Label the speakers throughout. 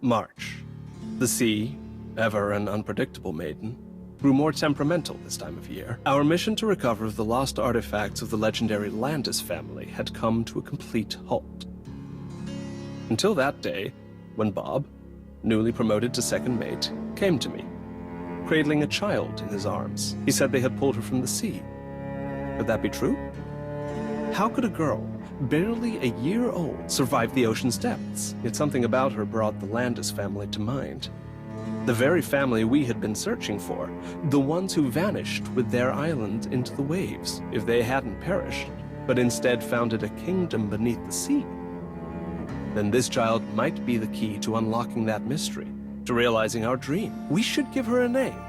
Speaker 1: March. The sea, ever an unpredictable maiden, grew more temperamental this time of year. Our mission to recover the lost artifacts of the legendary Landis family had come to a complete halt. Until that day, when Bob, newly promoted to second mate, came to me, cradling a child in his arms. He said they had pulled her from the sea. Could that be true? How could a girl, barely a year old, survive the ocean's depths? Yet something about her brought the Landis family to mind. The very family we had been searching for, the ones who vanished with their island into the waves. If they hadn't perished, but instead founded a kingdom beneath the sea, then this child might be the key to unlocking that mystery, to realizing our dream. We should give her a name,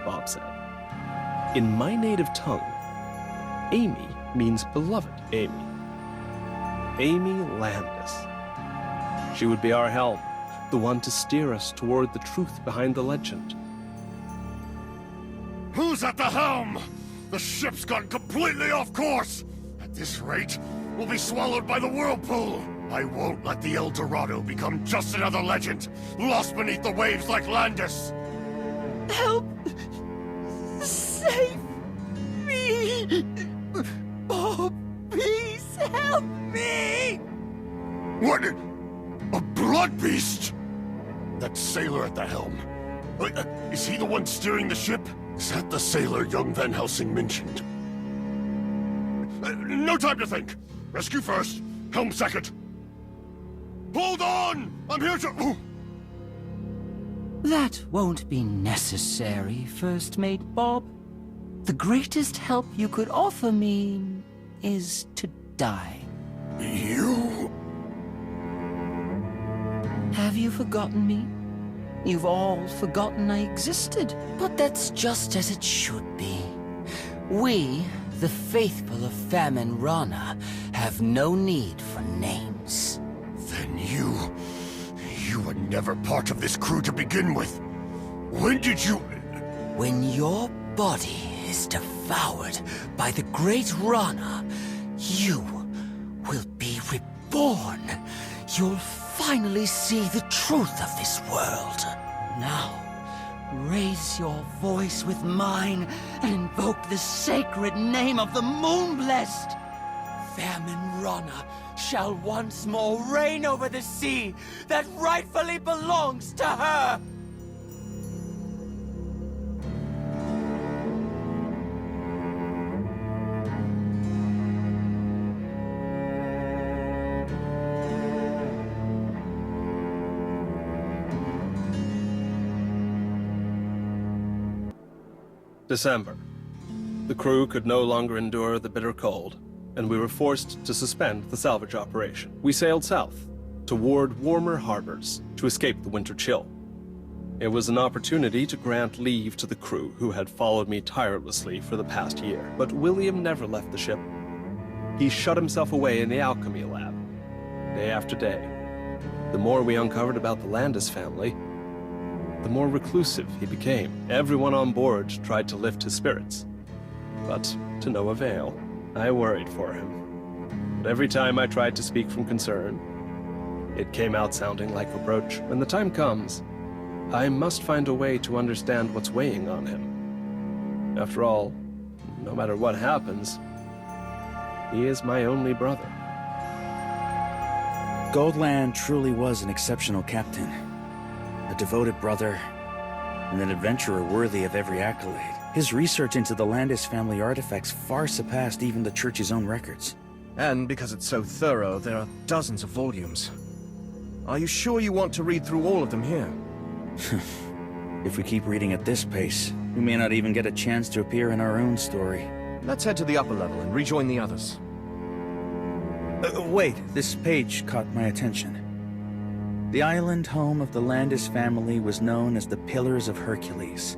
Speaker 1: Bob said. In my native tongue, Amy means beloved Amy. Amy Landis. She would be our helm, the one to steer us toward the truth behind the legend.
Speaker 2: Who's at the helm? The ship's gone completely off course! At this rate, we'll be swallowed by the whirlpool! I won't let the El Dorado become just another legend, lost beneath the waves like Landis!
Speaker 3: Help! Save me! Bob, please help me!
Speaker 2: What? A blood beast? That sailor at the helm. Is he the one steering the ship? Is that the sailor young Van Helsing mentioned? No time to think! Rescue first, helm second! Hold on! I'm here to...
Speaker 3: That won't be necessary, First Mate Bob. The greatest help you could offer me is to die.
Speaker 2: You?
Speaker 3: Have you forgotten me? You've all forgotten I existed. But that's just as it should be. We, the faithful of Famine Rana, have no need for names.
Speaker 2: Then you were never part of this crew to begin with. When did you...
Speaker 3: When your body is devoured by the great Rana, you will be reborn. You'll finally see the truth of this world. Now, raise your voice with mine and invoke the sacred name of the Moon-Blessed. Famine Rana shall once more reign over the sea that rightfully belongs to her!
Speaker 1: December. The crew could no longer endure the bitter cold, and we were forced to suspend the salvage operation. We sailed south, toward warmer harbors, to escape the winter chill. It was an opportunity to grant leave to the crew who had followed me tirelessly for the past year. But William never left the ship. He shut himself away in the alchemy lab, day after day. The more we uncovered about the Landis family, the more reclusive he became. Everyone on board tried to lift his spirits, but to no avail. I worried for him. But every time I tried to speak from concern, it came out sounding like reproach. When the time comes, I must find a way to understand what's weighing on him. After all, no matter what happens, he is my only brother.
Speaker 4: Goldland truly was an exceptional captain. A devoted brother, and an adventurer worthy of every accolade. His research into the Landis family artifacts far surpassed even the Church's own records.
Speaker 5: And because it's so thorough, there are dozens of volumes. Are you sure you want to read through all of them here?
Speaker 4: If we keep reading at this pace, we may not even get a chance to appear in our own story.
Speaker 5: Let's head to the upper level and rejoin the others.
Speaker 4: Wait, this page caught my attention. The island home of the Landis family was known as the Pillars of Hercules.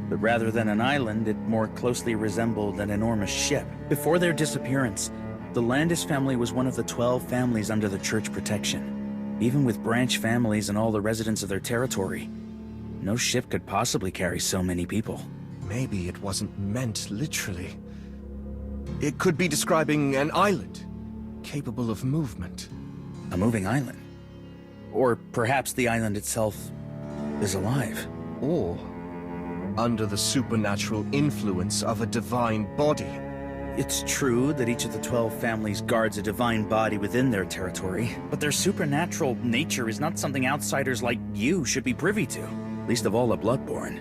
Speaker 4: But rather than an island, it more closely resembled an enormous ship. Before their disappearance, the Landis family was one of the 12 families under the Church protection. Even with branch families and all the residents of their territory, no ship could possibly carry so many people.
Speaker 5: Maybe it wasn't meant literally. It could be describing an island, capable of movement.
Speaker 4: A moving island? Or perhaps the island itself is alive.
Speaker 5: Or under the supernatural influence of a divine body.
Speaker 4: It's true that each of the 12 families guards a divine body within their territory, but their supernatural nature is not something outsiders like you should be privy to, least of all a Bloodborne.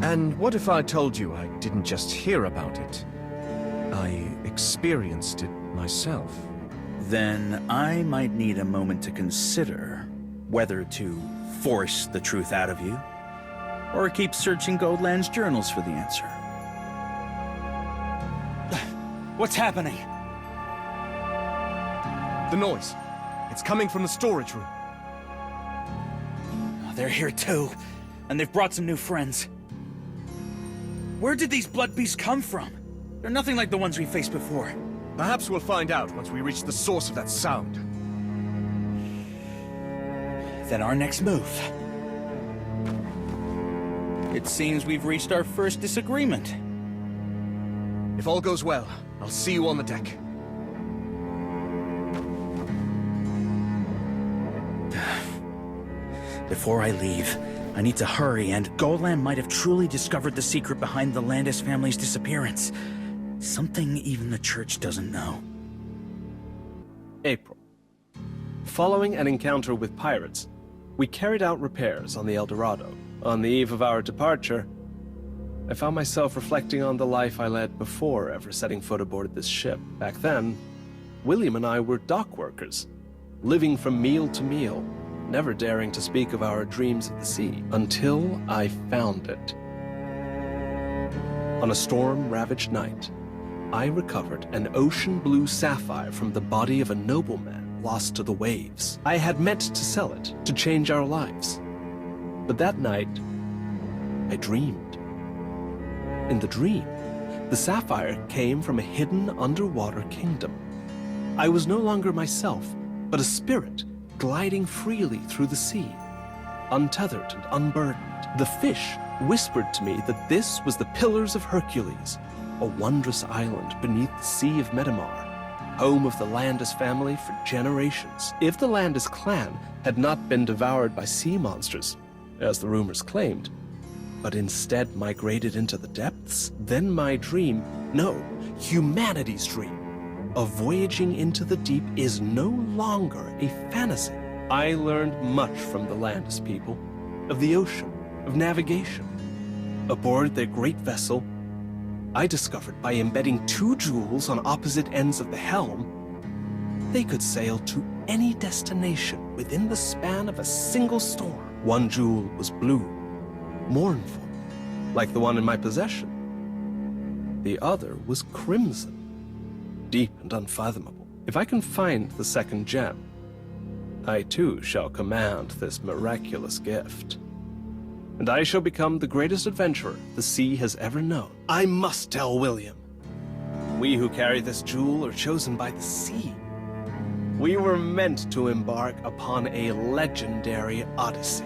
Speaker 5: And what if I told you I didn't just hear about it? I experienced it myself.
Speaker 4: Then I might need a moment to consider whether to force the truth out of you, or keep searching Goldland's journals for the answer. What's happening?
Speaker 5: The noise. It's coming from the storage room.
Speaker 4: Oh, they're here too, and they've brought some new friends. Where did these blood beasts come from? They're nothing like the ones we faced before.
Speaker 5: Perhaps we'll find out once we reach the source of that sound.
Speaker 4: Then our next move. It seems we've reached our first disagreement.
Speaker 5: If all goes well, I'll see you on the deck.
Speaker 4: Before I leave, I need to hurry, and Goldland might have truly discovered the secret behind the Landis family's disappearance. Something even the church doesn't know.
Speaker 1: April. Following an encounter with pirates, we carried out repairs on the El Dorado. On the eve of our departure, I found myself reflecting on the life I led before ever setting foot aboard this ship. Back then, William and I were dock workers, living from meal to meal, never daring to speak of our dreams of the sea, until I found it. On a storm-ravaged night, I recovered an ocean blue sapphire from the body of a nobleman lost to the waves. I had meant to sell it to change our lives. But that night, I dreamed. In the dream, the sapphire came from a hidden underwater kingdom. I was no longer myself, but a spirit gliding freely through the sea, untethered and unburdened. The fish whispered to me that this was the Pillars of Hercules, a wondrous island beneath the Sea of Metamar, home of the Landis family for generations. If the Landis clan had not been devoured by sea monsters, as the rumors claimed, but instead migrated into the depths, then my dream, no, humanity's dream, of voyaging into the deep is no longer a fantasy. I learned much from the Landis people, of the ocean, of navigation. Aboard their great vessel, I discovered by embedding 2 jewels on opposite ends of the helm, they could sail to any destination within the span of a single storm. One jewel was blue, mournful, like the one in my possession. The other was crimson, deep and unfathomable. If I can find the second gem, I too shall command this miraculous gift. And I shall become the greatest adventurer the sea has ever known. I must tell William. We who carry this jewel are chosen by the sea. We were meant to embark upon a legendary odyssey.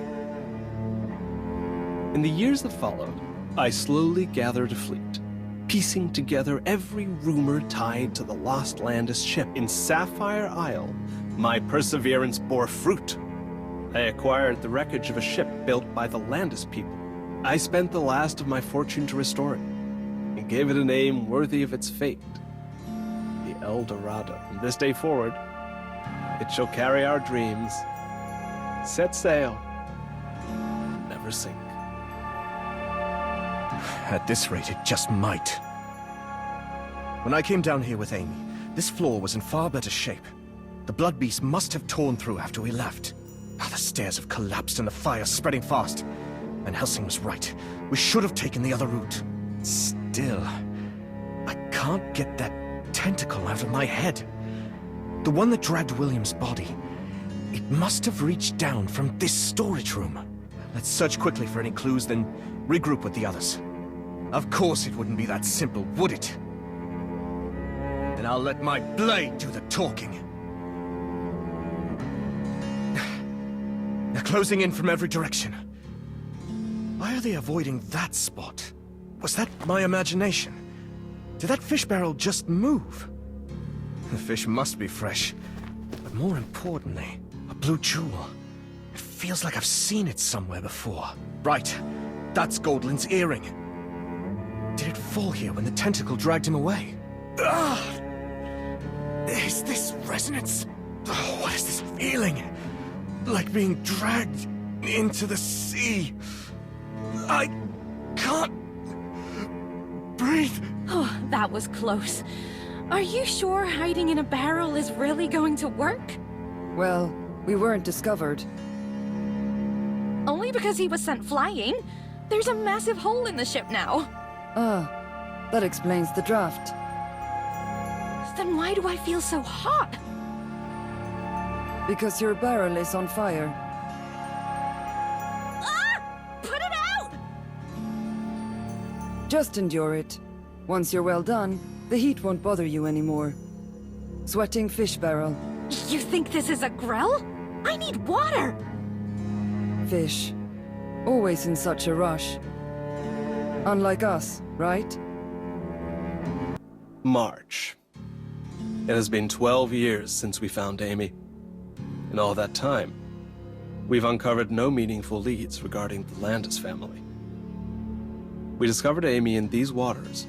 Speaker 1: In the years that followed, I slowly gathered a fleet, piecing together every rumor tied to the lost Landis ship. In Sapphire Isle, my perseverance bore fruit. I acquired the wreckage of a ship built by the Landis people. I spent the last of my fortune to restore it, and gave it a name worthy of its fate, the El Dorado. From this day forward, it shall carry our dreams, set sail, never sink.
Speaker 5: At this rate, it just might. When I came down here with Amy, this floor was in far better shape. The blood beast must have torn through after we left. The stairs have collapsed and the fire's spreading fast. And Helsing was right. We should have taken the other route. Still, I can't get that tentacle out of my head. The one that dragged William's body. It must have reached down from this storage room. Let's search quickly for any clues, then regroup with the others. Of course it wouldn't be that simple, would it? Then I'll let my blade do the talking. They're closing in from every direction. Why are they avoiding that spot? Was that my imagination? Did that fish barrel just move? The fish must be fresh, but more importantly, a blue jewel. It feels like I've seen it somewhere before. Right, that's Goldlin's earring. Did it fall here when the tentacle dragged him away? Ugh! Is this resonance? Oh, what is this feeling? Like being dragged into the sea. I can't breathe.
Speaker 6: Oh, that was close. Are you sure hiding in a barrel is really going to work?
Speaker 7: Well, we weren't discovered.
Speaker 6: Only because he was sent flying. There's a massive hole in the ship now.
Speaker 7: Ah, that explains the draft.
Speaker 6: Then why do I feel so hot?
Speaker 7: Because your barrel is on fire.
Speaker 6: Ah! Put it out!
Speaker 7: Just endure it. Once you're well done, the heat won't bother you anymore. Sweating fish barrel.
Speaker 6: You think this is a grill? I need water!
Speaker 7: Fish. Always in such a rush. Unlike us, right?
Speaker 1: March. It has been 12 years since we found Amy. In all that time, we've uncovered no meaningful leads regarding the Landis family. We discovered Amy in these waters,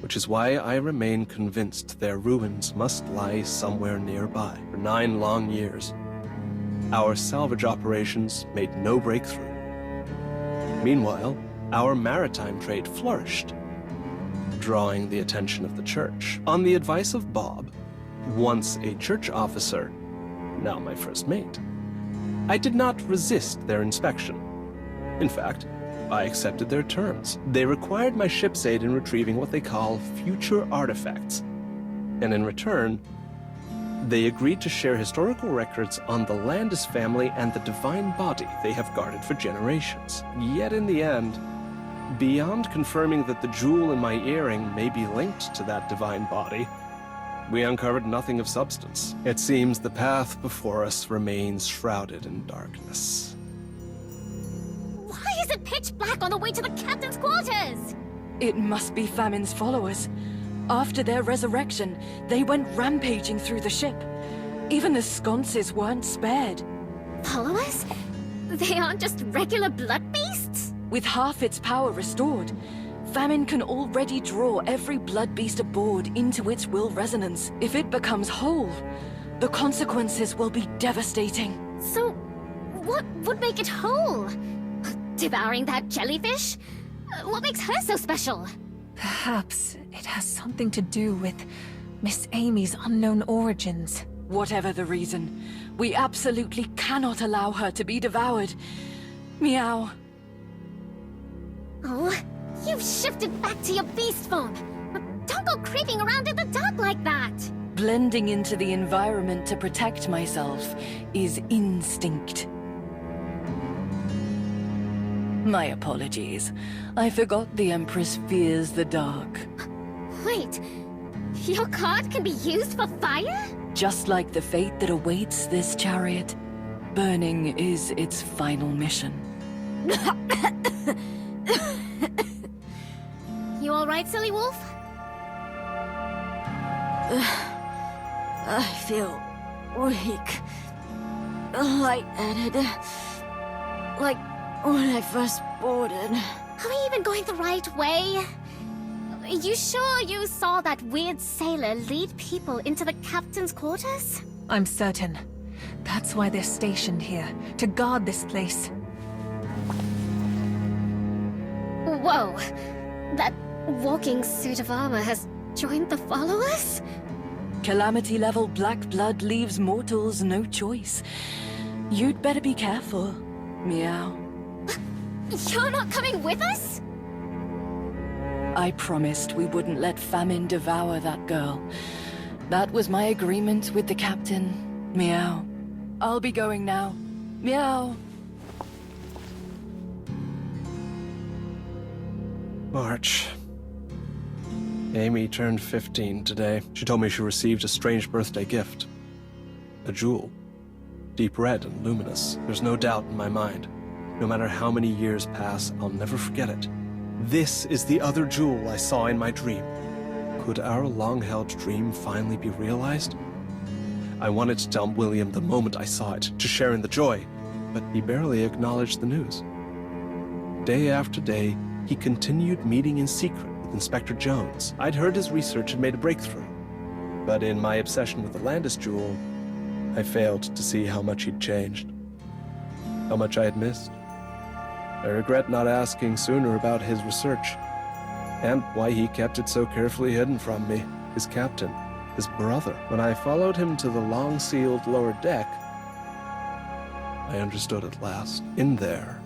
Speaker 1: which is why I remain convinced their ruins must lie somewhere nearby. For 9 long years, our salvage operations made no breakthrough. Meanwhile, our maritime trade flourished, drawing the attention of the church. On the advice of Bob, once a church officer, now my first mate, I did not resist their inspection. In fact, I accepted their terms. They required my ship's aid in retrieving what they call future artifacts, and in return, they agreed to share historical records on the Landis family and the divine body they have guarded for generations. Yet in the end, beyond confirming that the jewel in my earring may be linked to that divine body, we uncovered nothing of substance. It seems the path before us remains shrouded in darkness.
Speaker 8: Why is it pitch black on the way to the captain's quarters?
Speaker 6: It must be Famine's followers. After their resurrection, they went rampaging through the ship. Even the sconces weren't spared.
Speaker 8: Followers? They aren't just regular blood beasts?
Speaker 6: With half its power restored, Famine can already draw every blood beast aboard into its will resonance. If it becomes whole, the consequences will be devastating.
Speaker 8: So, what would make it whole? Devouring that jellyfish? What makes her so special?
Speaker 9: Perhaps it has something to do with Miss Amy's unknown origins.
Speaker 6: Whatever the reason, we absolutely cannot allow her to be devoured. Meow.
Speaker 8: Oh, you've shifted back to your beast form. Don't go creeping around in the dark like that.
Speaker 6: Blending into the environment to protect myself is instinct. My apologies. I forgot the Empress fears the dark.
Speaker 8: Wait, your card can be used for fire?
Speaker 6: Just like the fate that awaits this chariot, burning is its final mission.
Speaker 8: You alright, silly wolf?
Speaker 10: I feel weak, lightheaded, like when I first boarded.
Speaker 8: Are we even going the right way? You sure you saw that weird sailor lead people into the captain's quarters?
Speaker 9: I'm certain. That's why they're stationed here, to guard this place.
Speaker 8: Whoa! That walking suit of armor has joined the followers?
Speaker 6: Calamity-level black blood leaves mortals no choice. You'd better be careful, Meow.
Speaker 8: You're not coming with us?
Speaker 6: I promised we wouldn't let famine devour that girl. That was my agreement with the captain. Meow. I'll be going now. Meow.
Speaker 1: March. Amy turned 15 today. She told me she received a strange birthday gift. A jewel. Deep red and luminous. There's no doubt in my mind. No matter how many years pass, I'll never forget it. This is the other jewel I saw in my dream. Could our long-held dream finally be realized? I wanted to tell William the moment I saw it, to share in the joy, but he barely acknowledged the news. Day after day, he continued meeting in secret with Inspector Jones. I'd heard his research had made a breakthrough, but in my obsession with the Landis jewel, I failed to see how much he'd changed, how much I had missed. I regret not asking sooner about his research, and why he kept it so carefully hidden from me. His captain, his brother. When I followed him to the long-sealed lower deck, I understood at last. In there,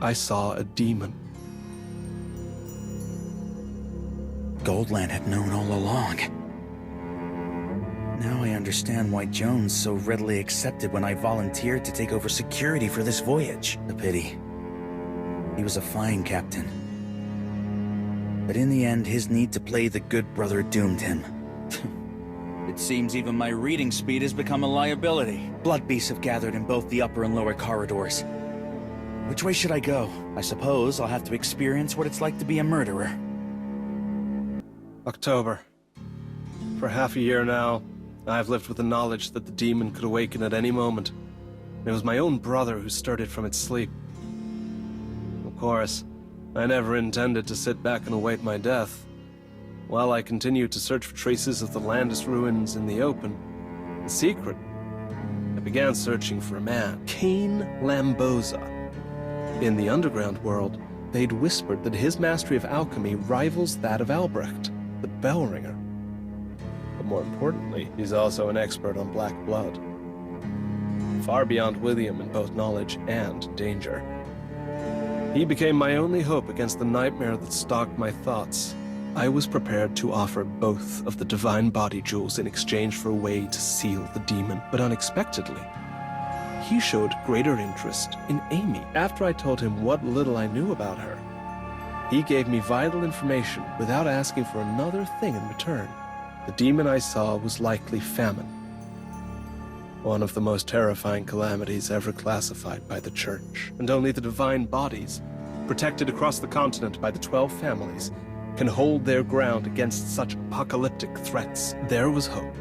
Speaker 1: I saw a demon.
Speaker 4: Goldland had known all along. Now I understand why Jones so readily accepted when I volunteered to take over security for this voyage. A pity. He was a fine captain. But in the end, his need to play the good brother doomed him. It seems even my reading speed has become a liability. Blood beasts have gathered in both the upper and lower corridors. Which way should I go? I suppose I'll have to experience what it's like to be a murderer.
Speaker 1: October. For half a year now, I've lived with the knowledge that the demon could awaken at any moment. It was my own brother who stirred it from its sleep. Of course, I never intended to sit back and await my death. While I continued to search for traces of the Landis ruins in the open, in secret, I began searching for a man, Cain Lamboza. In the underground world, they'd whispered that his mastery of alchemy rivals that of Albrecht, the Bellringer. But more importantly, he's also an expert on black blood. Far beyond William in both knowledge and danger. He became my only hope against the nightmare that stalked my thoughts. I was prepared to offer both of the divine body jewels in exchange for a way to seal the demon, but unexpectedly, he showed greater interest in Amy. After I told him what little I knew about her, he gave me vital information without asking for another thing in return. The demon I saw was likely famine, one of the most terrifying calamities ever classified by the Church. And only the divine bodies, protected across the continent by the 12 families, can hold their ground against such apocalyptic threats. There was hope.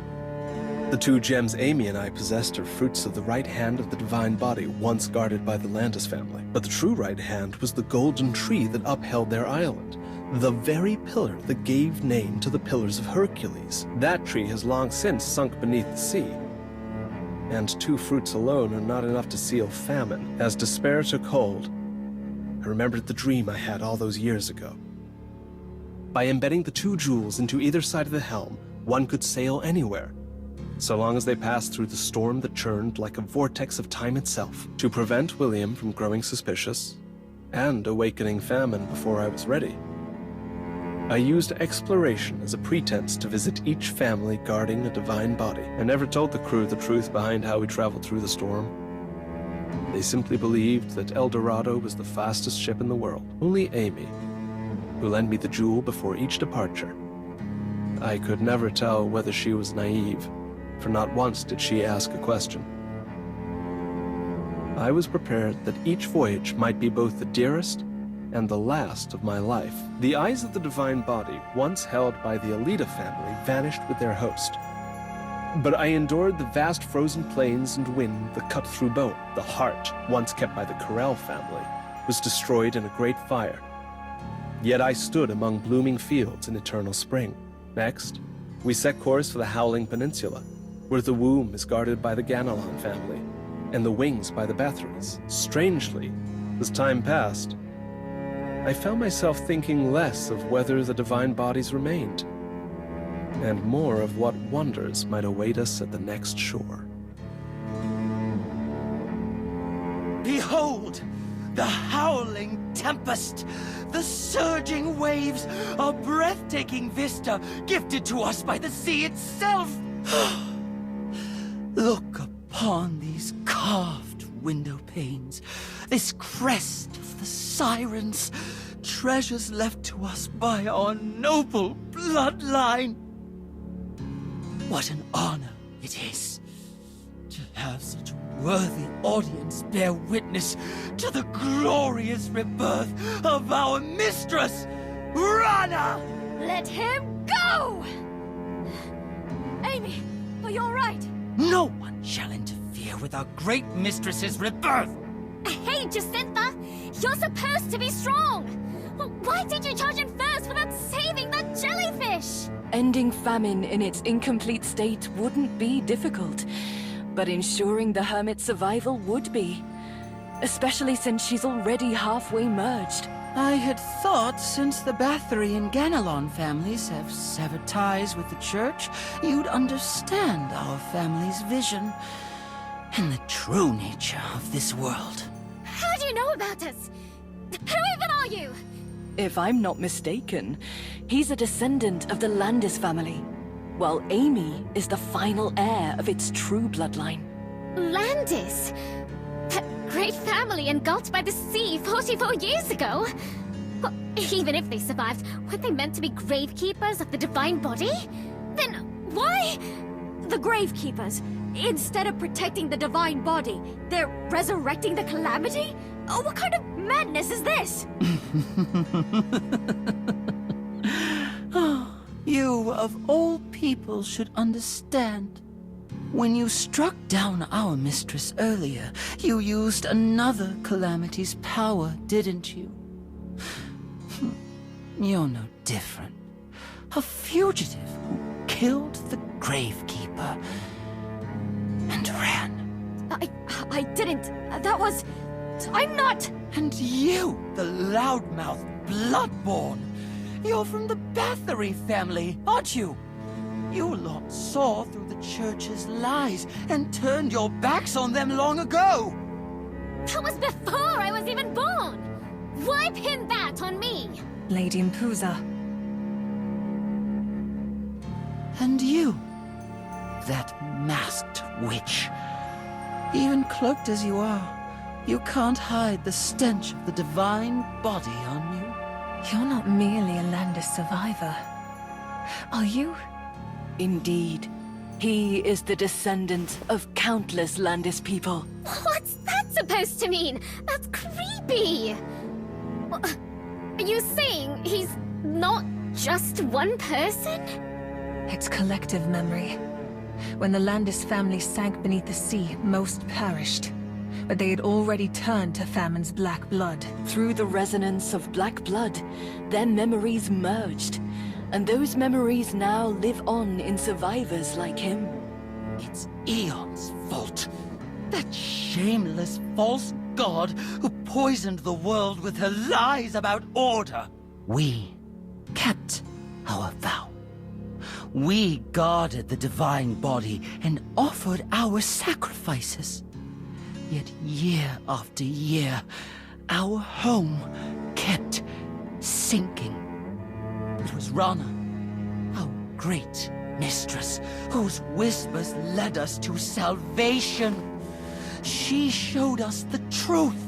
Speaker 1: The 2 gems Amy and I possessed are fruits of the right hand of the divine body, once guarded by the Landis family. But the true right hand was the golden tree that upheld their island, the very pillar that gave name to the Pillars of Hercules. That tree has long since sunk beneath the sea. And 2 fruits alone are not enough to seal famine. As despair took hold, I remembered the dream I had all those years ago. By embedding the 2 jewels into either side of the helm, one could sail anywhere, so long as they passed through the storm that churned like a vortex of time itself, to prevent William from growing suspicious and awakening famine before I was ready. I used exploration as a pretense to visit each family guarding a divine body. I never told the crew the truth behind how we traveled through the storm. They simply believed that El Dorado was the fastest ship in the world. Only Amy, who lent me the jewel before each departure. I could never tell whether she was naive, for not once did she ask a question. I was prepared that each voyage might be both the dearest and the last of my life. The eyes of the divine body, once held by the Alida family, vanished with their host. But I endured the vast frozen plains and wind that cut through bone. The heart, once kept by the Carell family, was destroyed in a great fire. Yet I stood among blooming fields in eternal spring. Next, we set course for the Howling Peninsula, where the womb is guarded by the Ganelon family, and the wings by the Bathories. Strangely, as time passed, I found myself thinking less of whether the divine bodies remained, and more of what wonders might await us at the next shore.
Speaker 3: Behold! The howling tempest! The surging waves! A breathtaking vista gifted to us by the sea itself! Look upon these carved window panes, this crest of the sirens, treasures left to us by our noble bloodline. What an honor it is to have such a worthy audience bear witness to the glorious rebirth of our mistress, Rana!
Speaker 8: Let him go! Amy,
Speaker 10: Are you alright?
Speaker 3: No one shall interfere with our great mistress's rebirth!
Speaker 8: Hey, Jacinta! You're supposed to be strong! Why did you charge in first without saving that jellyfish?
Speaker 6: Ending famine in its incomplete state wouldn't be difficult, but ensuring the hermit's survival would be. Especially since she's already halfway merged.
Speaker 3: I had thought since the Bathory and Ganelon families have severed ties with the church, you'd understand our family's vision and the true nature of this world.
Speaker 8: How do you know about us? Who even are you?
Speaker 6: If I'm not mistaken, he's a descendant of the Landis family, while Amy is the final heir of its true bloodline.
Speaker 8: Landis? That great family engulfed by the sea 44 years ago? Well, even if they survived, weren't they meant to be gravekeepers of the divine body? Then why?
Speaker 10: The Gravekeepers. Instead of protecting the divine body, they're resurrecting the calamity? Oh, what kind of madness is this?
Speaker 3: You, of all people, should understand. When you struck down our mistress earlier, you used another calamity's power, didn't you? You're no different. A fugitive who killed the Gravekeeper and ran.
Speaker 10: I didn't. That was... I'm not...
Speaker 3: And you, the loudmouth Bloodborne. You're from the Bathory family, aren't you? You lot saw through the church's lies and turned your backs on them long ago.
Speaker 8: That was before I was even born! Why pin that on me?
Speaker 9: Lady Mpuza.
Speaker 3: And you, that masked witch. Even cloaked as you are, you can't hide the stench of the divine body on you.
Speaker 9: You're not merely a Landis survivor. Are you?
Speaker 6: Indeed. He is the descendant of countless Landis people.
Speaker 8: What's that supposed to mean? That's creepy! Are you saying he's not just one person?
Speaker 9: It's collective memory. When the Landis family sank beneath the sea, most perished. But they had already turned to famine's black blood.
Speaker 6: Through the resonance of black blood, their memories merged. And those memories now live on in survivors like him.
Speaker 3: It's Aeon's fault. That shameless false god who poisoned the world with her lies about order. We kept our vow. We guarded the divine body and offered our sacrifices. Yet year after year, our home kept sinking. It was Rana, our great mistress, whose whispers led us to salvation. She showed us the truth.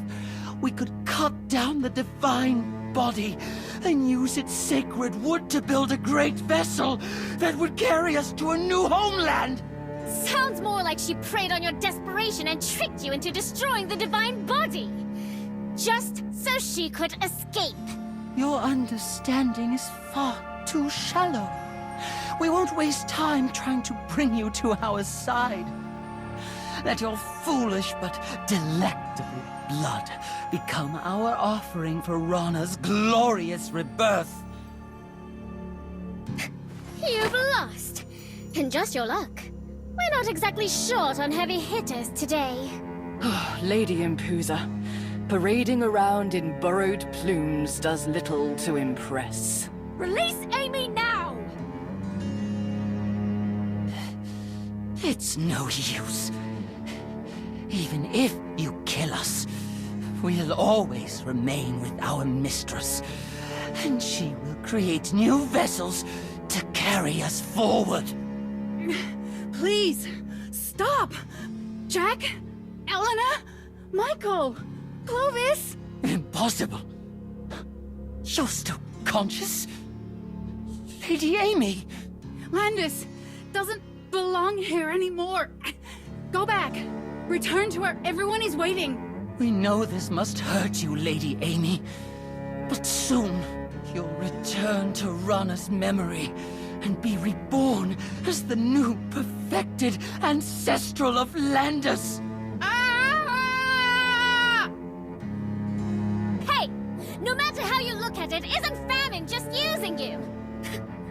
Speaker 3: We could cut down the divine body and use its sacred wood to build a great vessel that would carry us to a new homeland.
Speaker 8: Sounds more like she preyed on your desperation and tricked you into destroying the divine body. Just so she could escape.
Speaker 3: Your understanding is far too shallow. We won't waste time trying to bring you to our side. Let your foolish but delectable blood become our offering for Rana's glorious rebirth.
Speaker 8: You've lost. And just your luck. We're not exactly short on heavy hitters today.
Speaker 6: Lady Mpuza, parading around in borrowed plumes does little to impress.
Speaker 10: Release Amy now!
Speaker 3: It's no use. Even if you kill us, we'll always remain with our mistress. And she will create new vessels to carry us forward.
Speaker 10: Please, stop! Jack? Elena? Michael? Clovis?
Speaker 3: Impossible. You're still conscious? Lady Amy!
Speaker 10: Landis doesn't belong here anymore. Go back. Return to where everyone is waiting.
Speaker 3: We know this must hurt you, Lady Amy. But soon, you'll return to Rana's memory and be reborn as the new perfected ancestral of Landis.
Speaker 8: Ah! Hey, no matter how you look at it, isn't famine just using you?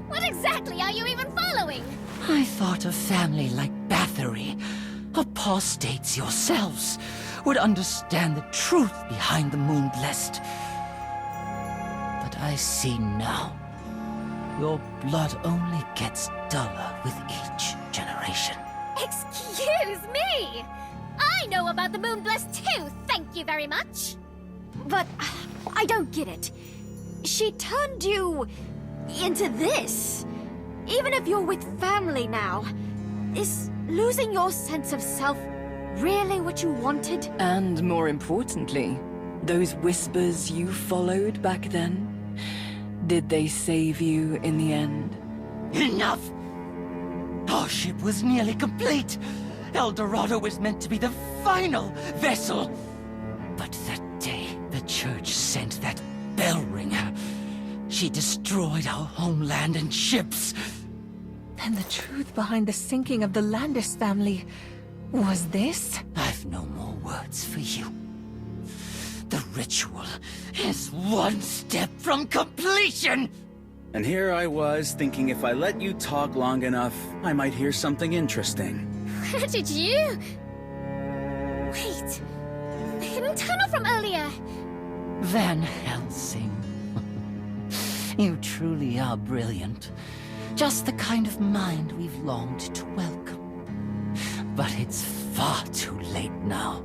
Speaker 8: What exactly are you even following?
Speaker 3: I thought a family like Bathory, apostates yourselves, would understand the truth behind the Moonblessed. But I see now. Your blood only gets duller with each generation.
Speaker 8: Excuse me! I know about the Moonblessed too, thank you very much!
Speaker 10: But I don't get it. She turned you into this. Even if you're with family now, is losing your sense of self really what you wanted?
Speaker 6: And more importantly, those whispers you followed back then, did they save you in the end?
Speaker 3: Enough! Our ship was nearly complete. El Dorado was meant to be the final vessel. But that day, the Church sent that bell ringer. She destroyed our homeland and ships.
Speaker 9: Then the truth behind the sinking of the Landis family was this?
Speaker 3: I've no more words for you. The ritual is one step from completion!
Speaker 4: And here I was, thinking if I let you talk long enough, I might hear something interesting.
Speaker 8: Where did you... Wait... The hidden tunnel from earlier!
Speaker 3: Van Helsing. You truly are brilliant. Just the kind of mind we've longed to welcome. But it's far too late now.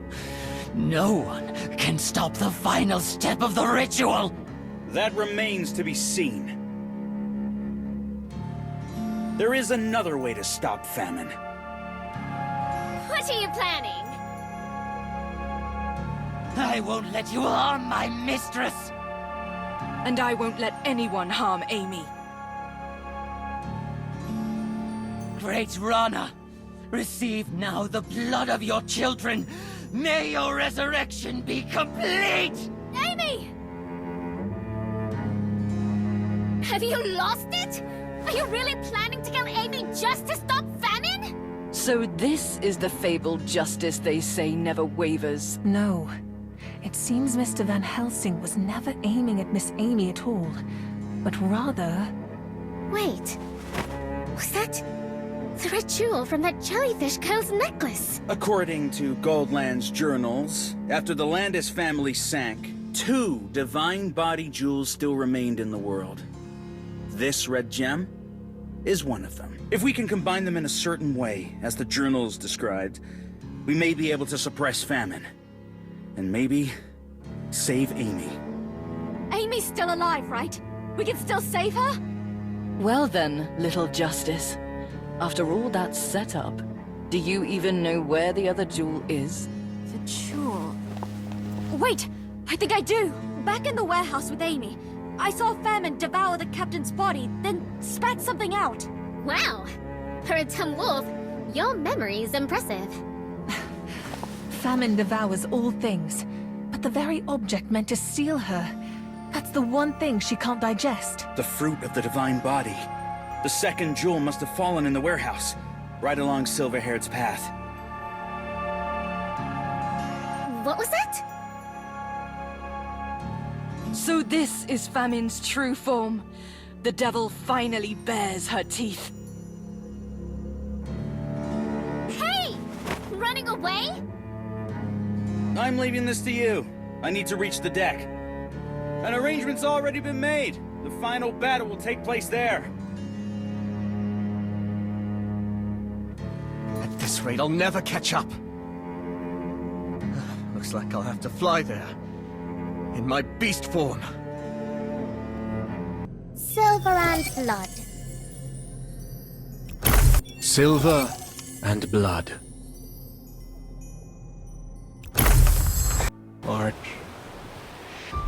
Speaker 3: No one can stop the final step of the ritual!
Speaker 4: That remains to be seen. There is another way to stop famine.
Speaker 8: What are you planning?
Speaker 3: I won't let you harm my mistress!
Speaker 6: And I won't let anyone harm Amy.
Speaker 3: Great Rana, receive now the blood of your children. May your resurrection be complete!
Speaker 8: Amy! Have you lost it? Are you really planning to kill Amy just to stop famine?
Speaker 6: So this is the fabled justice they say never wavers.
Speaker 9: No. It seems Mr. Van Helsing was never aiming at Miss Amy at all, but rather...
Speaker 8: Wait. Was that... the red jewel from that jellyfish girl's necklace?
Speaker 4: According to Goldland's journals, after the Landis family sank, 2 divine body jewels still remained in the world. This red gem is one of them. If we can combine them in a certain way, as the journals described, we may be able to suppress famine. And maybe save Amy.
Speaker 10: Amy's still alive, right? We can still save her?
Speaker 6: Well then, little Justice. After all that setup, do you even know where the other jewel is?
Speaker 10: The jewel... Wait! I think I do! Back in the warehouse with Amy, I saw Famine devour the captain's body, then spat something out.
Speaker 8: Wow! For a dumb wolf, your memory's impressive.
Speaker 9: Famine devours all things, but the very object meant to seal her. That's the one thing she can't digest.
Speaker 4: The fruit of the divine body. The second jewel must have fallen in the warehouse, right along Silverhaired's path.
Speaker 8: What was that?
Speaker 6: So this is Famine's true form. The devil finally bares her teeth.
Speaker 8: Hey! Running away?
Speaker 4: I'm leaving this to you. I need to reach the deck. An arrangement's already been made. The final battle will take place there.
Speaker 5: At this rate, I'll never catch up. Looks like I'll have to fly there. In my beast form.
Speaker 8: Silver and blood.
Speaker 1: Silver and blood. March.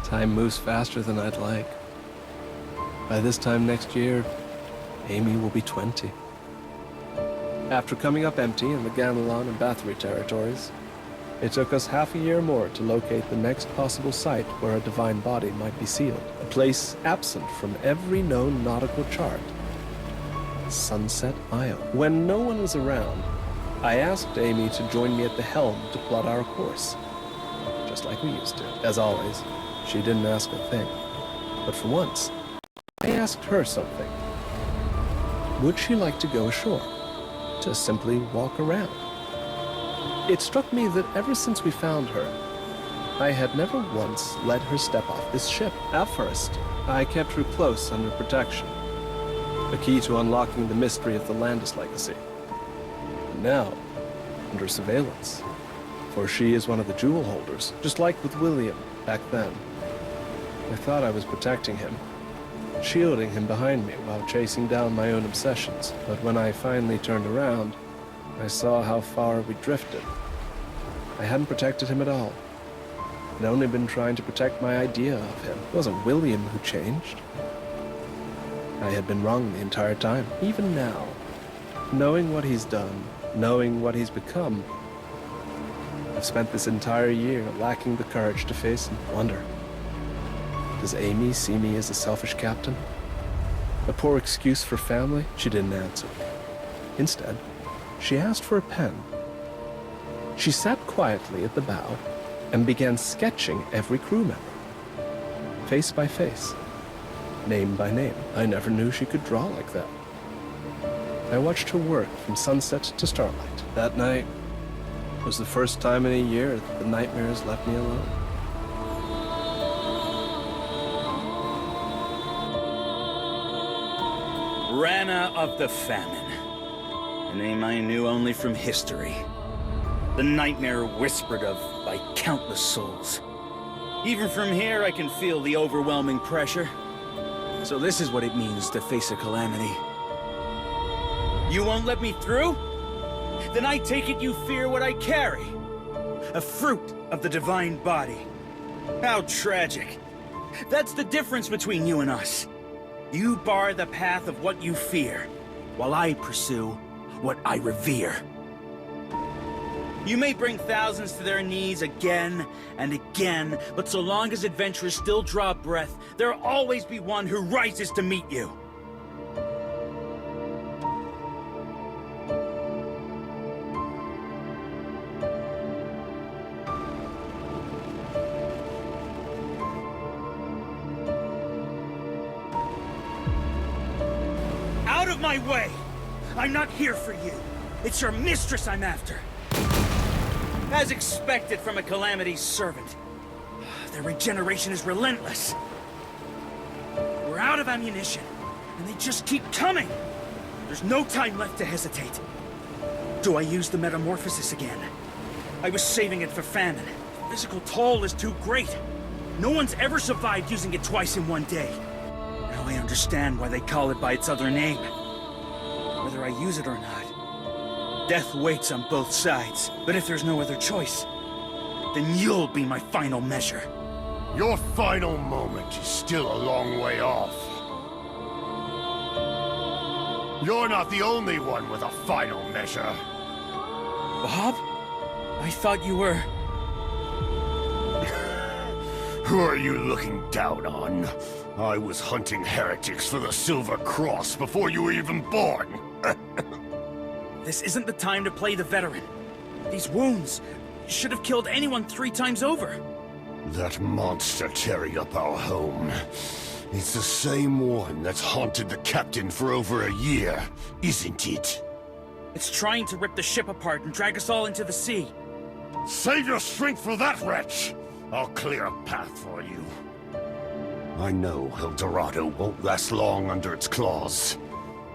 Speaker 1: Time moves faster than I'd like. By this time next year, Amy will be 20. After coming up empty in the Ganelon and Bathory territories, it took us half a year more to locate the next possible site where a divine body might be sealed. A place absent from every known nautical chart. Sunset Isle. When no one was around, I asked Amy to join me at the helm to plot our course. Just like we used to. As always, she didn't ask a thing. But for once, I asked her something. Would she like to go ashore? To simply walk around? It struck me that ever since we found her, I had never once let her step off this ship. At first, I kept her close under protection. The key to unlocking the mystery of the Landis legacy. And now, under surveillance. For she is one of the jewel holders, just like with William back then. I thought I was protecting him, shielding him behind me while chasing down my own obsessions. But when I finally turned around, I saw how far we drifted. I hadn't protected him at all. I'd only been trying to protect my idea of him. It wasn't William who changed. I had been wrong the entire time. Even now, knowing what he's done, knowing what he's become, I've spent this entire year lacking the courage to face him. Wonder, does Amy see me as a selfish captain? A poor excuse for family? She didn't answer. Instead, she asked for a pen. She sat quietly at the bow and began sketching every crew member, face by face, name by name. I never knew she could draw like that. I watched her work from sunset to starlight. That night was the first time in a year that the nightmares left me alone.
Speaker 4: Rana of the Famine. A name I knew only from history. The nightmare whispered of by countless souls. Even from here, I can feel the overwhelming pressure. So this is what it means to face a calamity. You won't let me through? Then I take it you fear what I carry. A fruit of the divine body. How tragic. That's the difference between you and us. You bar the path of what you fear, while I pursue what I revere. You may bring thousands to their knees again and again, but so long as adventurers still draw breath, there'll always be one who rises to meet you. Out of my way! I'm not here for you. It's your mistress I'm after. As expected from a Calamity's servant. Their regeneration is relentless. We're out of ammunition, and they just keep coming. There's no time left to hesitate. Do I use the metamorphosis again? I was saving it for famine. The physical toll is too great. No one's ever survived using it twice in one day. Now I understand why they call it by its other name. Whether I use it or not, death waits on both sides. But if there's no other choice, then you'll be my final measure.
Speaker 2: Your final moment is still a long way off. You're not the only one with a final measure.
Speaker 4: Bob? I thought you were...
Speaker 2: Who are you looking down on? I was hunting heretics for the Silver Cross before you were even born.
Speaker 4: This isn't the time to play the veteran. These wounds should have killed anyone 3 times over.
Speaker 2: That monster tearing up our home. It's the same one that's haunted the captain for over a year, isn't it?
Speaker 4: It's trying to rip the ship apart and drag us all into the sea.
Speaker 2: Save your strength for that wretch! I'll clear a path for you. I know El Dorado won't last long under its claws.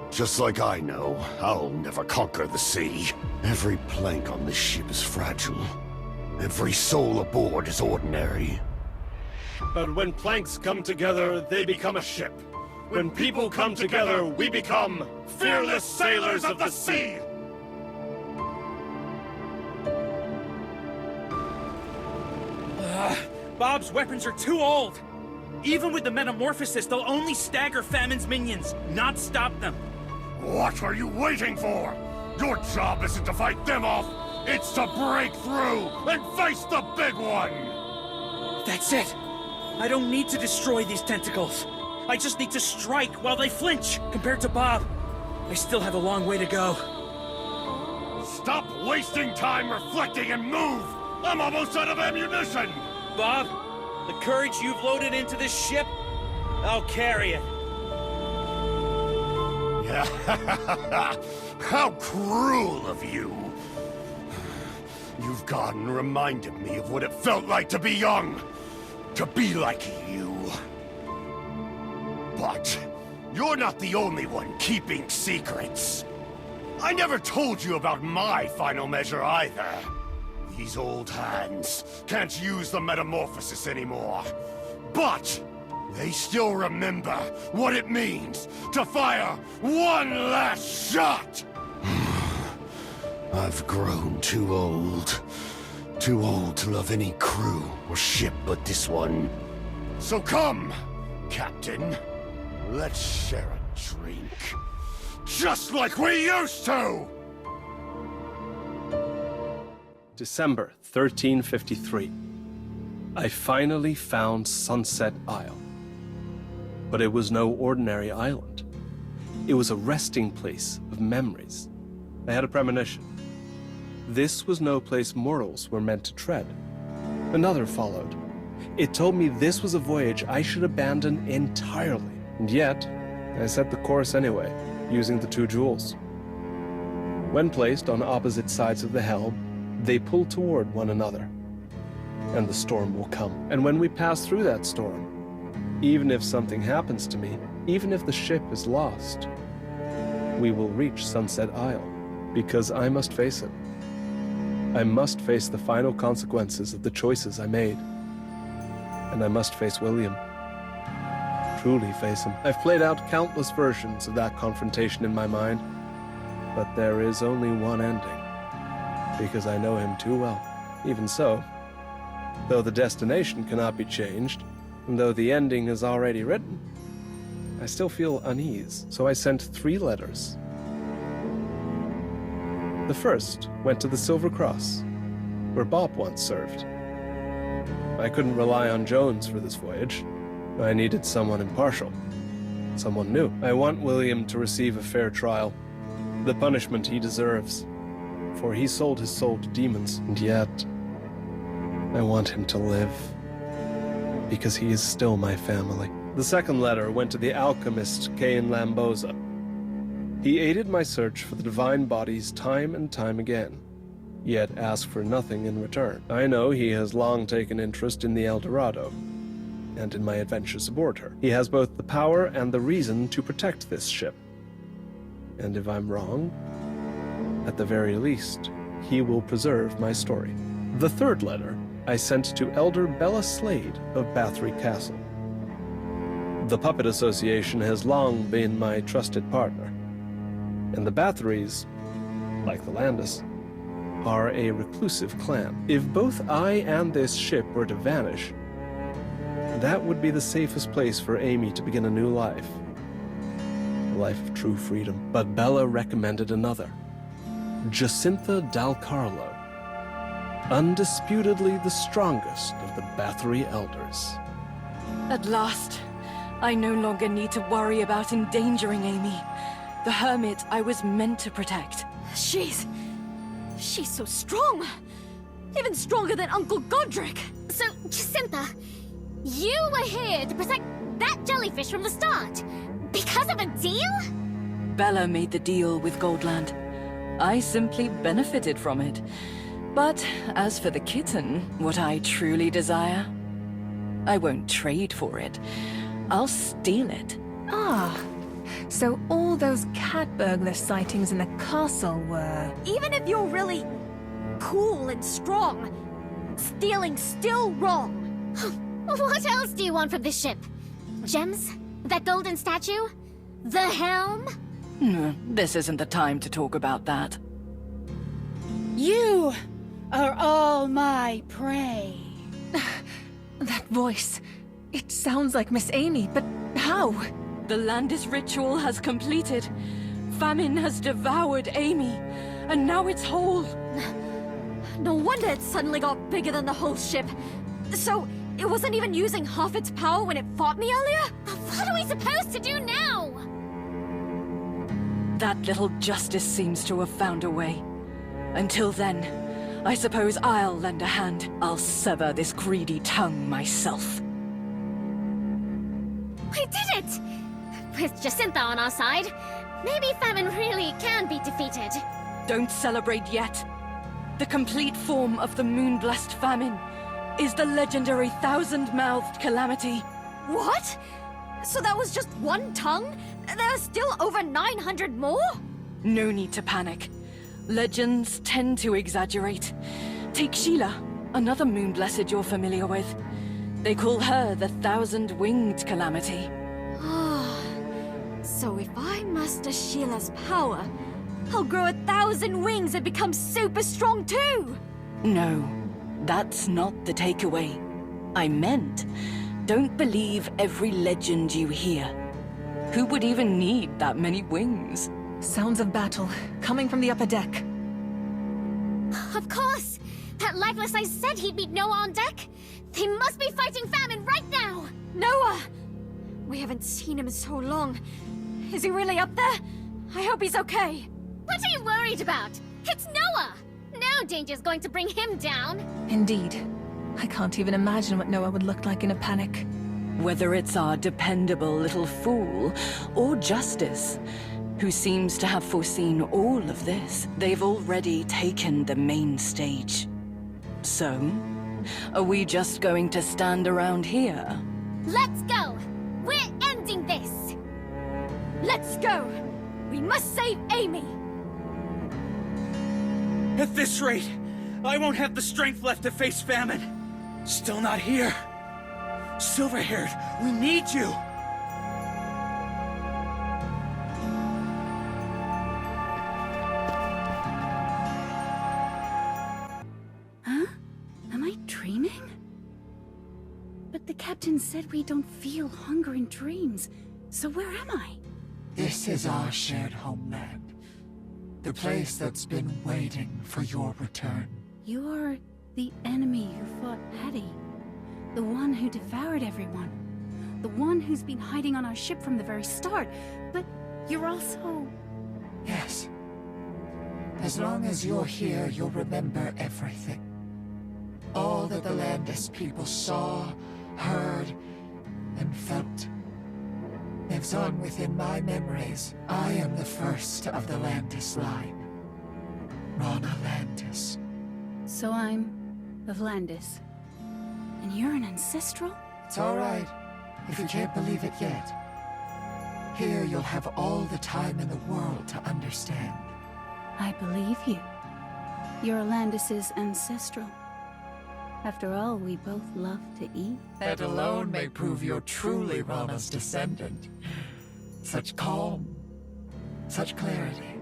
Speaker 2: Just like I know, I'll never conquer the sea. Every plank on this ship is fragile. Every soul aboard is ordinary.
Speaker 11: But when planks come together, they become a ship. When people come together, we become fearless sailors of the sea!
Speaker 4: Bob's weapons are too old. Even with the metamorphosis, they'll only stagger Famine's minions, not stop them.
Speaker 2: What are you waiting for? Your job isn't to fight them off, it's to break through and face the big one!
Speaker 4: That's it. I don't need to destroy these tentacles. I just need to strike while they flinch. Compared to Bob, I still have a long way to go.
Speaker 2: Stop wasting time reflecting and move! I'm almost out of ammunition!
Speaker 4: Bob, the courage you've loaded into this ship, I'll carry it.
Speaker 2: How cruel of you! You've gone and reminded me of what it felt like to be young. To be like you. But you're not the only one keeping secrets. I never told you about my final measure either. These old hands can't use the metamorphosis anymore. But they still remember what it means to fire one last shot! I've grown too old. Too old to love any crew or ship but this one. So come, Captain. Let's share a drink. Just like we used to!
Speaker 1: December 1353. I finally found Sunset Isle. But it was no ordinary island. It was a resting place of memories. I had a premonition. This was no place mortals were meant to tread. Another followed. It told me this was a voyage I should abandon entirely. And yet, I set the course anyway, using the 2 jewels. When placed on opposite sides of the helm, they pull toward one another. And the storm will come. And when we pass through that storm, even if something happens to me, even if the ship is lost, we will reach Sunset Isle, because I must face it. I must face the final consequences of the choices I made. And I must face William. Truly face him. I've played out countless versions of that confrontation in my mind, but there is only one ending, because I know him too well. Even so, though the destination cannot be changed, and though the ending is already written, I still feel unease, so I sent 3 letters. The first went to the Silver Cross, where Bob once served. I couldn't rely on Jones for this voyage. I needed someone impartial, someone new. I want William to receive a fair trial, the punishment he deserves, for he sold his soul to demons, and yet I want him to live, because he is still my family. The second letter went to the alchemist Cain Lamboza. He aided my search for the divine bodies time and time again, yet asked for nothing in return. I know he has long taken interest in the El Dorado, and in my adventures aboard her. He has both the power and the reason to protect this ship. And if I'm wrong, at the very least, he will preserve my story. The third letter I sent to Elder Bella Slade of Bathory Castle. The Puppet Association has long been my trusted partner, and the Bathorys, like the Landis, are a reclusive clan. If both I and this ship were to vanish, that would be the safest place for Amy to begin a new life. A life of true freedom. But Bella recommended another. Jacintha Dal Carlo. Undisputedly the strongest of the Bathory elders.
Speaker 6: At last, I no longer need to worry about endangering Amy, the hermit I was meant to protect.
Speaker 10: She's so strong. Even stronger than Uncle Godric.
Speaker 8: So, Jacintha, you were here to protect that jellyfish from the start. Because of a deal?
Speaker 6: Bella made the deal with Goldland. I simply benefited from it. But as for the kitten, what I truly desire, I won't trade for it. I'll steal it.
Speaker 9: Ah, so all those cat burglar sightings in the castle were...
Speaker 10: Even if you're really cool and strong, stealing's still wrong.
Speaker 8: What else do you want from this ship? Gems? That golden statue? The helm?
Speaker 6: This isn't the time to talk about that.
Speaker 12: You are all my prey.
Speaker 9: That voice. It sounds like Miss Amy, but how?
Speaker 6: The Landis ritual has completed. Famine has devoured Amy, and now it's whole.
Speaker 10: No wonder it suddenly got bigger than the whole ship. So, it wasn't even using half its power when it fought me earlier?
Speaker 8: What are we supposed to do now?
Speaker 6: That little Justice seems to have found a way. Until then, I suppose I'll lend a hand. I'll sever this greedy tongue myself.
Speaker 8: We did it! With Jacinta on our side, maybe famine really can be defeated.
Speaker 6: Don't celebrate yet. The complete form of the moon-blessed famine is the legendary thousand-mouthed calamity.
Speaker 10: What? So that was just one tongue? There are still over 900 more?
Speaker 6: No need to panic. Legends tend to exaggerate. Take Sheila, another moon-blessed you're familiar with. They call her the thousand-winged calamity.
Speaker 10: So if I master Sheila's power, I'll grow 1,000 wings and become super strong too!
Speaker 6: No, that's not the takeaway. I meant, don't believe every legend you hear. Who would even need that many wings?
Speaker 9: Sounds of battle, coming from the upper deck.
Speaker 8: Of course! That lifeless I said he'd meet Noah on deck! They must be fighting famine right now!
Speaker 10: Noah! We haven't seen him in so long. Is he really up there? I hope he's okay.
Speaker 8: What are you worried about? It's Noah! No danger's going to bring him down.
Speaker 9: Indeed. I can't even imagine what Noah would look like in a panic.
Speaker 6: Whether it's our dependable little fool, or Justice, who seems to have foreseen all of this, they've already taken the main stage. So, are we just going to stand around here?
Speaker 8: Let's go! We're ending this!
Speaker 10: Let's go! We must save Amy!
Speaker 4: At this rate, I won't have the strength left to face famine. Still not here. Silver-haired, we need you!
Speaker 12: Huh? Am I dreaming? But the captain said we don't feel hunger in dreams. So where am I?
Speaker 13: This is our shared homeland. The place that's been waiting for your return.
Speaker 12: You're the enemy who fought Hattie. The one who devoured everyone. The one who's been hiding on our ship from the very start. But you're also...
Speaker 13: Yes. As long as you're here, you'll remember everything. All that the Landis people saw, heard, and felt lives on within my memories. I am the first of the Landis line. Rana Landis.
Speaker 12: So I'm of Landis. And you're an ancestral?
Speaker 13: It's all right, if you can't believe it yet. Here you'll have all the time in the world to understand.
Speaker 12: I believe you. You're Landis's ancestral. After all, we both love to eat.
Speaker 13: That alone may prove you're truly Rana's descendant. Such calm, such clarity.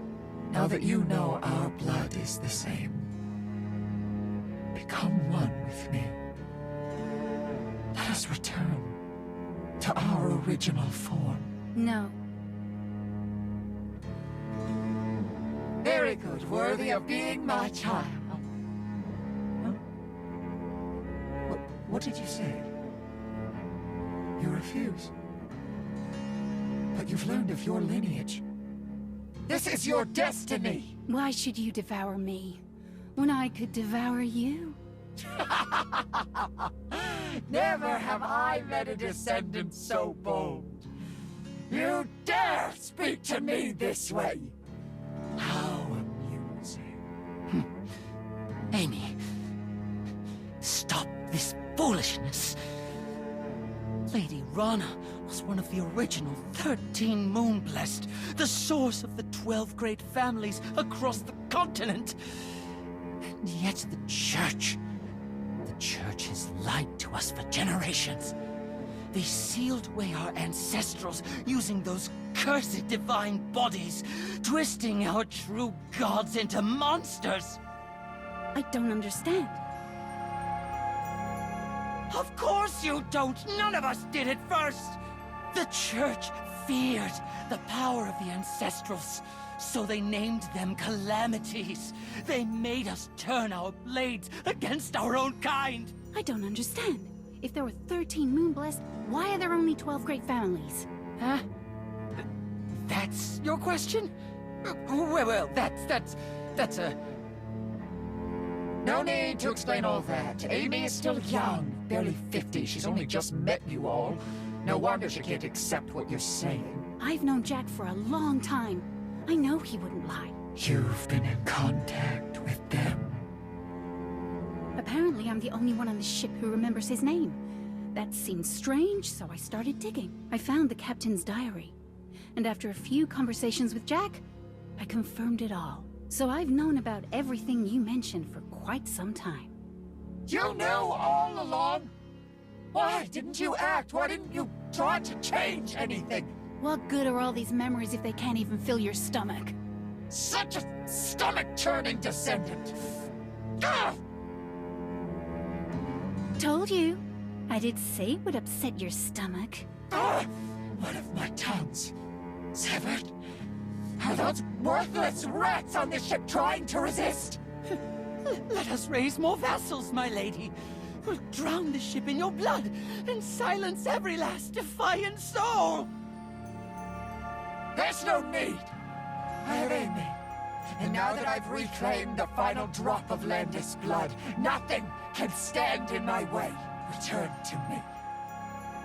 Speaker 13: Now that you know our blood is the same, become one with me. Let us return to our original form.
Speaker 12: No.
Speaker 13: Very good, worthy of being my child. Huh? What did you say? You refuse. But you've learned of your lineage. This is your destiny!
Speaker 12: Why should you devour me, when I could devour you?
Speaker 13: Never have I met a descendant so bold. You dare speak to me this way! How amusing.
Speaker 3: Amy, stop this foolishness. Lady Rana was one of the original 13 Moonblessed, the source of the 12 great families across the continent. And yet the Church has lied to us for generations. They sealed away our ancestrals using those cursed divine bodies, twisting our true gods into monsters.
Speaker 12: I don't understand.
Speaker 3: Of course you don't! None of us did it first! The Church feared the power of the Ancestrals, so they named them calamities. They made us turn our blades against our own kind!
Speaker 12: I don't understand. If there were 13 Moonblessed, why are there only 12 great families?
Speaker 3: Huh? That's your question?
Speaker 13: Well, that's a... No need to explain all that. Amy is still young, barely 50. She's only just met you all. No wonder she can't accept what you're saying.
Speaker 12: I've known Jack for a long time. I know he wouldn't lie.
Speaker 13: You've been in contact with them.
Speaker 12: Apparently, I'm the only one on the ship who remembers his name. That seemed strange, so I started digging. I found the captain's diary. And after a few conversations with Jack, I confirmed it all. So I've known about everything you mentioned for quite some time.
Speaker 13: You knew all along? Why didn't you act? Why didn't you try to change anything?
Speaker 12: What good are all these memories if they can't even fill your stomach?
Speaker 13: Such a stomach-churning descendant! Ugh!
Speaker 12: Told you. I did say it would upset your stomach.
Speaker 13: One of my tongues severed. Are those worthless rats on this ship trying to resist?
Speaker 3: Let us raise more vessels, my lady. We'll drown the ship in your blood and silence every last defiant soul.
Speaker 13: There's no need. I have Amy. And now that I've reclaimed the final drop of Landis blood, nothing can stand in my way. Return to me.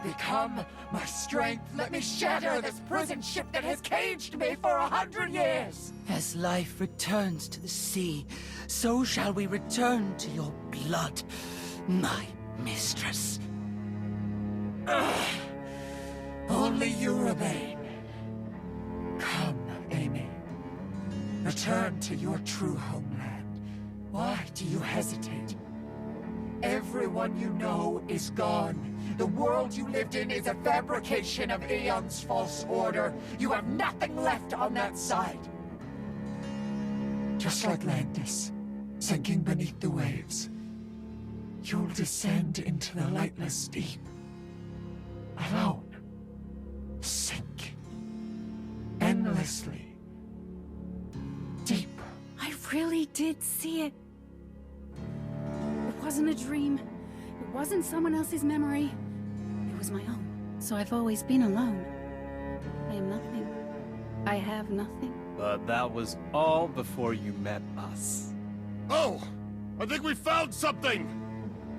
Speaker 13: Become my strength. Let me shatter this prison ship that has caged me for 100 years.
Speaker 3: As life returns to the sea, so shall we return to your blood, my mistress.
Speaker 13: Only you remain. Come, Amy. Return to your true homeland. Why do you hesitate? Everyone you know is gone. The world you lived in is a fabrication of Aeon's false order. You have nothing left on that side. Just like Landis, sinking beneath the waves, you'll descend into the lightless deep. Alone. Sink. Endlessly. Deep.
Speaker 12: I really did see it. It wasn't a dream. It wasn't someone else's memory. It was my own. So I've always been alone. I am nothing. I have nothing.
Speaker 1: But that was all before you met us.
Speaker 2: Oh! I think we found something!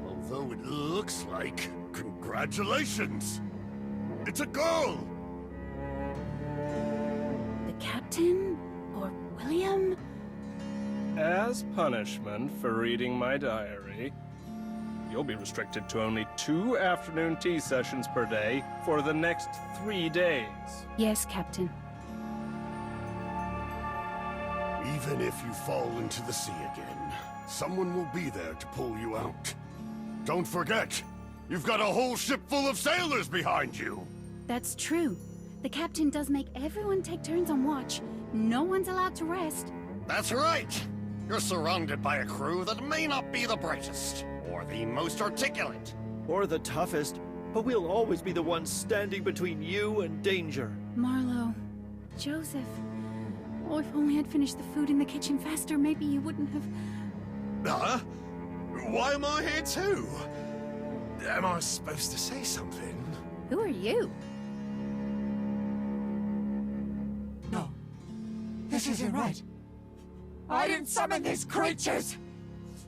Speaker 2: Although it looks like... Congratulations! It's a girl!
Speaker 12: The captain? Or William?
Speaker 1: As punishment for reading my diary, you'll be restricted to only 2 afternoon tea sessions per day for the next 3 days.
Speaker 12: Yes, Captain.
Speaker 2: Even if you fall into the sea again, someone will be there to pull you out. Don't forget, you've got a whole ship full of sailors behind you!
Speaker 12: That's true. The captain does make everyone take turns on watch. No one's allowed to rest.
Speaker 2: That's right! You're surrounded by a crew that may not be the brightest, or the most articulate.
Speaker 14: Or the toughest, but we'll always be the ones standing between you and danger.
Speaker 12: Marlowe. Joseph. Oh, if only I'd finished the food in the kitchen faster, maybe you wouldn't have...
Speaker 15: Huh? Why am I here too? Am I supposed to say something?
Speaker 12: Who are you?
Speaker 13: No. This isn't right. I didn't summon these creatures!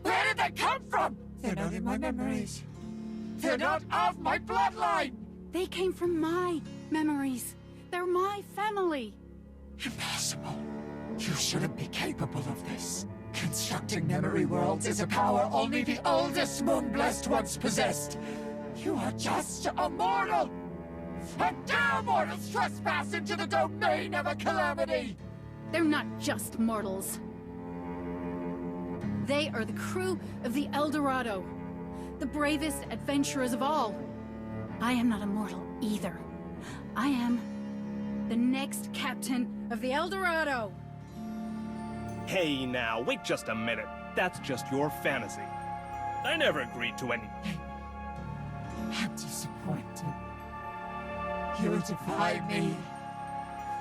Speaker 13: Where did they come from? They're not in my memories. They're not of my bloodline!
Speaker 12: They came from my memories. They're my family.
Speaker 13: Impossible. You shouldn't be capable of this. Constructing memory worlds is a power only the oldest Moonblessed ones possessed. You are just a mortal! How dare mortals trespass into the domain of a calamity!
Speaker 12: They're not just mortals. They are the crew of the El Dorado, the bravest adventurers of all. I am not a mortal either. I am the next captain of the El Dorado.
Speaker 1: Hey now, wait just a minute. That's just your fantasy. I never agreed to any...
Speaker 13: I'm disappointed. You defy me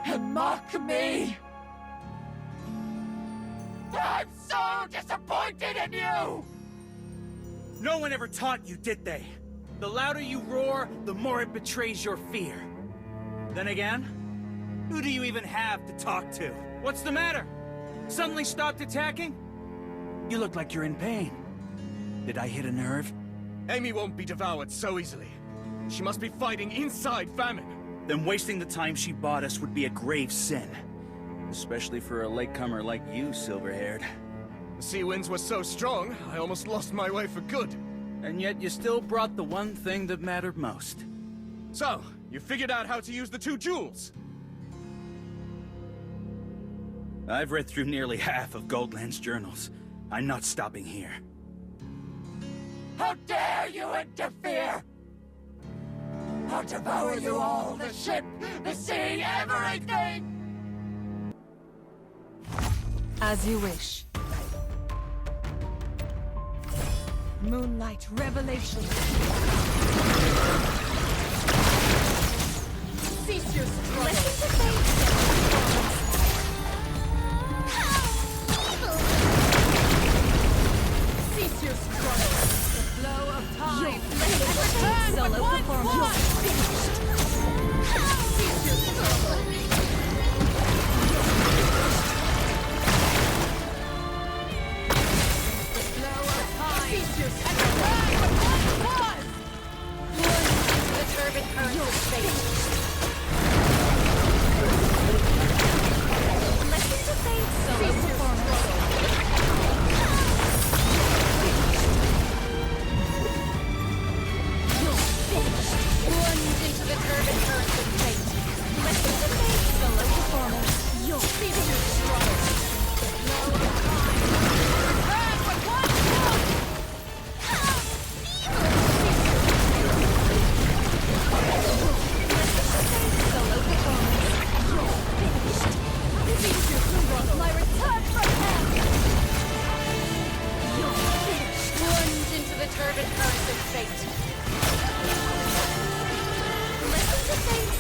Speaker 13: and mock me. I'm so disappointed in you!
Speaker 4: No one ever taught you, did they? The louder you roar, the more it betrays your fear. Then again, who do you even have to talk to? What's the matter? Suddenly stopped attacking? You look like you're in pain. Did I hit a nerve?
Speaker 5: Amy won't be devoured so easily. She must be fighting inside famine.
Speaker 4: Then wasting the time she bought us would be a grave sin. Especially for a latecomer like you, silver-haired.
Speaker 5: The sea winds were so strong, I almost lost my way for good.
Speaker 4: And yet you still brought the one thing that mattered most.
Speaker 5: So, you figured out how to use the 2 jewels?
Speaker 4: I've read through nearly half of Goldland's journals. I'm not stopping here.
Speaker 13: How dare you interfere! I'll devour you all, the ship, the sea, everything!
Speaker 9: As you wish. Moonlight Revelation. Cease your struggle. Listen to fate. Cease your struggle. The flow of time. Solo performance. Cease your struggle. The flow of time. Cease your struggle. The turbid current of fate. Listen to fate. Solo performance. Into the turbid current of fate. Listen to fate. Solo performance. You'll feel your struggle. The flow of time. Return with one blow. Listen to fate. Solo performance. You're finished. Cease your struggle. My return from hell. You're finished. Plunge into the turbid current of fate.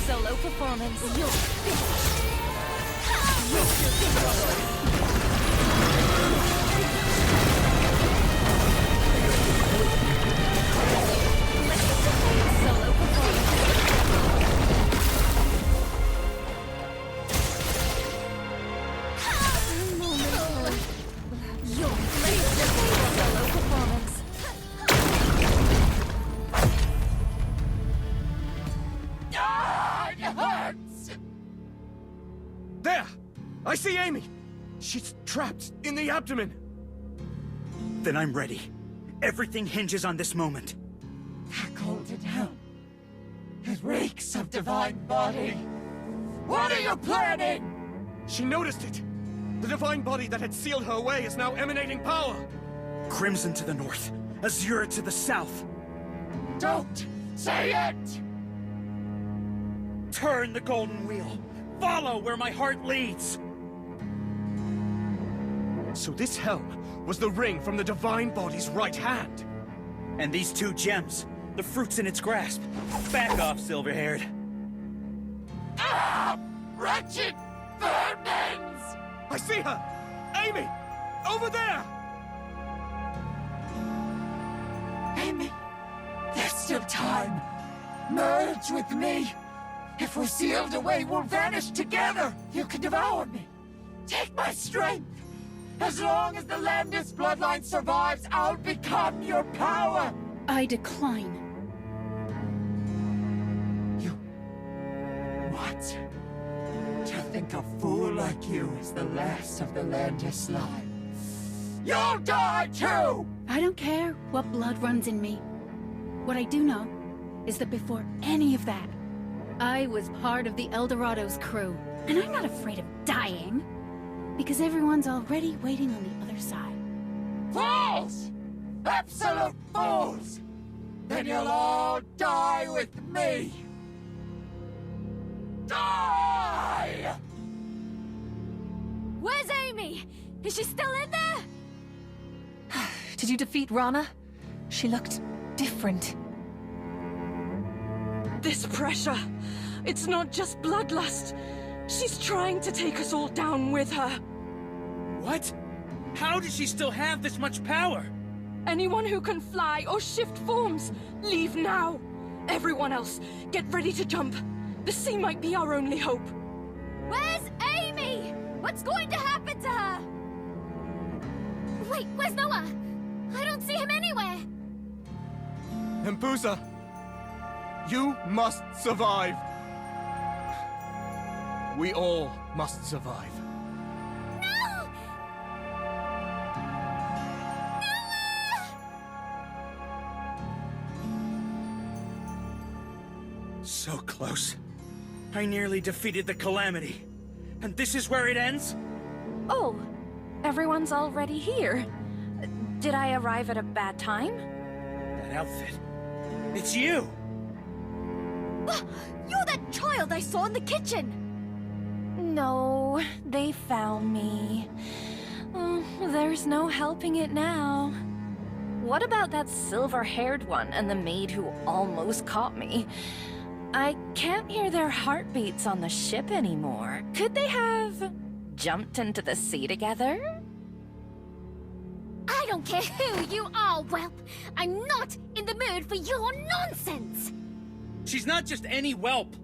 Speaker 9: Solo performance. You're finished. You're finished. Solo performance. You're finished. Solo performance.
Speaker 5: There! I see Amy! She's trapped in the abdomen!
Speaker 4: Then I'm ready. Everything hinges on this moment.
Speaker 13: That golden helm. It reeks of divine body. What are you planning?
Speaker 5: She noticed it! The divine body that had sealed her away is now emanating power!
Speaker 4: Crimson to the north, azure to the south.
Speaker 13: Don't say it!
Speaker 4: Turn the golden wheel. Follow where my heart leads!
Speaker 5: So this helm was the ring from the divine body's right hand.
Speaker 4: And these 2 gems, the fruits in its grasp. Back off, silver-haired.
Speaker 13: Ah! Wretched vermins!
Speaker 5: I see her! Amy! Over there!
Speaker 13: Amy, there's still time. Merge with me. If we're sealed away, we'll vanish together! You can devour me! Take my strength! As long as the Landis bloodline survives, I'll become your power!
Speaker 12: I decline.
Speaker 13: You... what? To think a fool like you is the last of the Landis line. You'll die too!
Speaker 12: I don't care what blood runs in me. What I do know is that before any of that, I was part of the Eldorado's crew, and I'm not afraid of dying, because everyone's already waiting on the other side.
Speaker 13: Fools! Absolute fools! Then you'll all die with me! Die!
Speaker 10: Where's Amy? Is she still in there?
Speaker 9: Did you defeat Rana? She looked different.
Speaker 16: This pressure, it's not just bloodlust. She's trying to take us all down with her.
Speaker 4: What? How does she still have this much power?
Speaker 16: Anyone who can fly or shift forms, leave now. Everyone else, get ready to jump. The sea might be our only hope.
Speaker 10: Where's Amy? What's going to happen to her?
Speaker 8: Wait, where's Noah? I don't see him anywhere.
Speaker 5: Empusa, you must survive. We all must survive.
Speaker 8: No!
Speaker 4: So close. I nearly defeated the Calamity. And this is where it ends?
Speaker 17: Oh, everyone's already here. Did I arrive at a bad time?
Speaker 4: That outfit. It's you!
Speaker 10: You're that child I saw in the kitchen!
Speaker 17: No, they found me. Oh, there's no helping it now. What about that silver-haired one and the maid who almost caught me? I can't hear their heartbeats on the ship anymore. Could they have jumped into the sea together?
Speaker 8: I don't care who you are, whelp. I'm not in the mood for your nonsense.
Speaker 4: She's not just any whelp.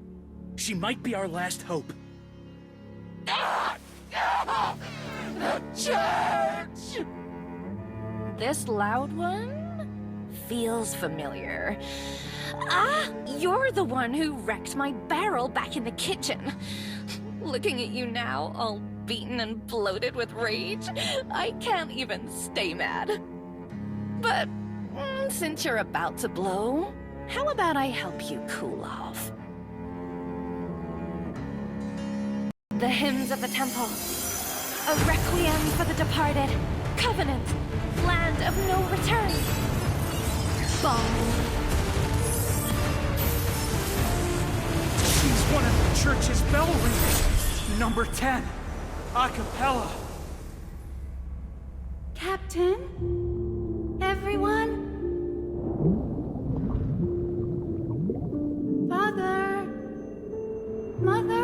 Speaker 4: She might be our last hope.
Speaker 13: The church!
Speaker 17: This loud one feels familiar. Ah, you're the one who wrecked my barrel back in the kitchen. Looking at you now, all beaten and bloated with rage, I can't even stay mad. But since you're about to blow, how about I help you cool off? The hymns of the temple. A requiem for the departed. Covenant. Land of no return. Bong.
Speaker 4: She's one of the church's bell ringers. Number 10. A cappella.
Speaker 12: Captain? Everyone? Father? Mother?